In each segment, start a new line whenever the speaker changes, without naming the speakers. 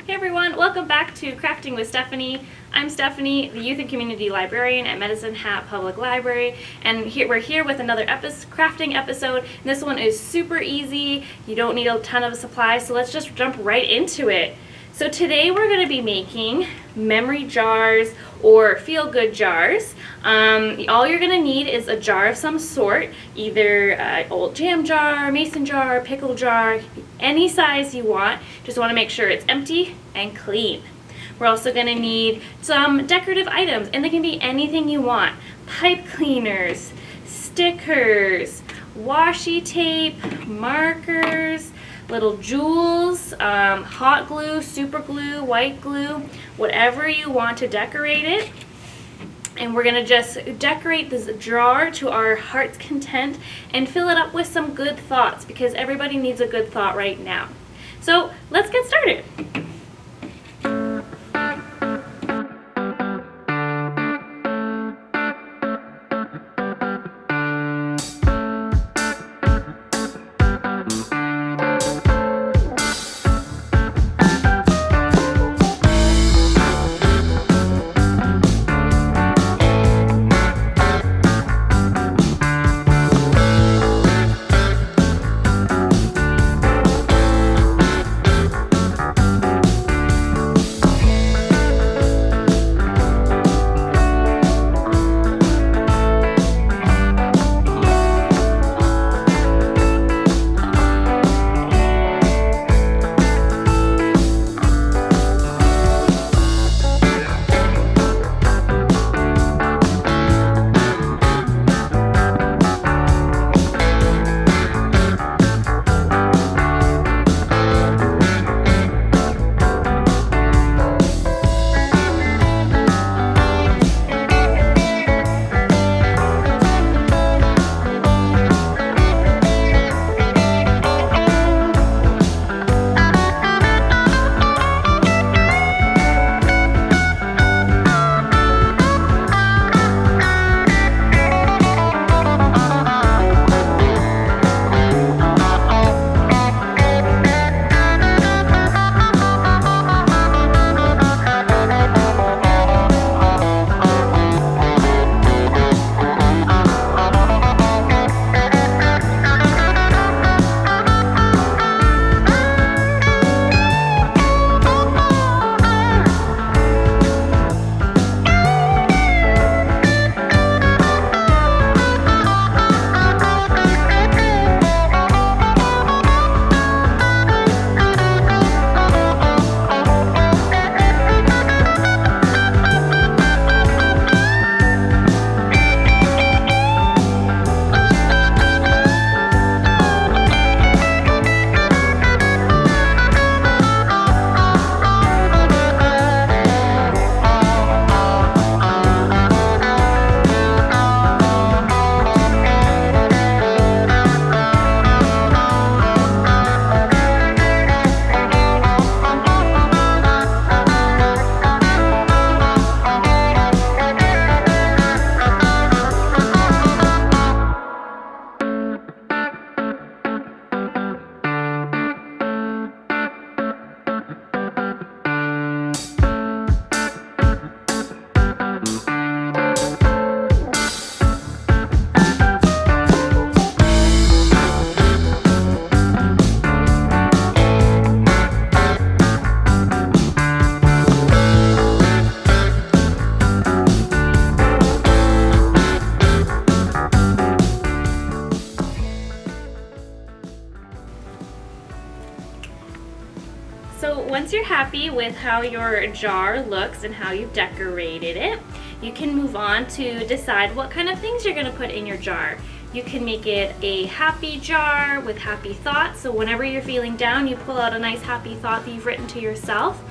Hey everyone, welcome back to Crafting with Stephanie. I'm Stephanie, the Youth and Community Librarian at Medicine Hat Public Library, and we're here with another crafting episode. This one is super easy. You don't need a ton of supplies, so let's just jump right into it. So today we're going to be making memory jars or feel-good jars. All you're going to need is a jar of some sort, either an old jam jar, mason jar, pickle jar, any size you want. Just want to make sure it's empty and clean. We're also going to need some decorative items, and they can be anything you want. Pipe cleaners, stickers, washi tape, markers, little jewels, hot glue, super glue, white glue, whatever you want to decorate it. And we're going to just decorate this jar to our heart's content and fill it up with some good thoughts, because everybody needs a good thought right now. So let's get started. So once you're happy with how your jar looks and how you've decorated it, you can move on to decide what kind of things you're going to put in your jar. You can make it a happy jar with happy thoughts, so whenever you're feeling down, you pull out a nice happy thought that you've written to yourself.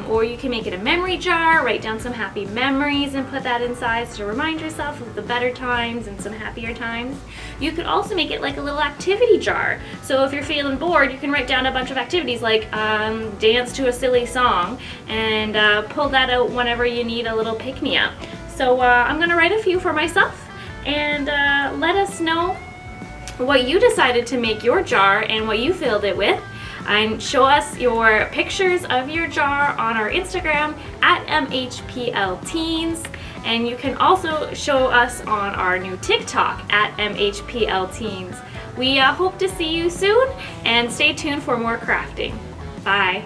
Or you can make it a memory jar, write down some happy memories and put that inside to remind yourself of the better times and some happier times. You could also make it like a little activity jar. So if you're feeling bored, you can write down a bunch of activities like dance to a silly song and pull that out whenever you need a little pick-me-up. So I'm going to write a few for myself, and let us know what you decided to make your jar and what you filled it with. And show us your pictures of your jar on our Instagram at MHPLTeens. And you can also show us on our new TikTok at MHPLTeens. We hope to see you soon, and stay tuned for more crafting. Bye.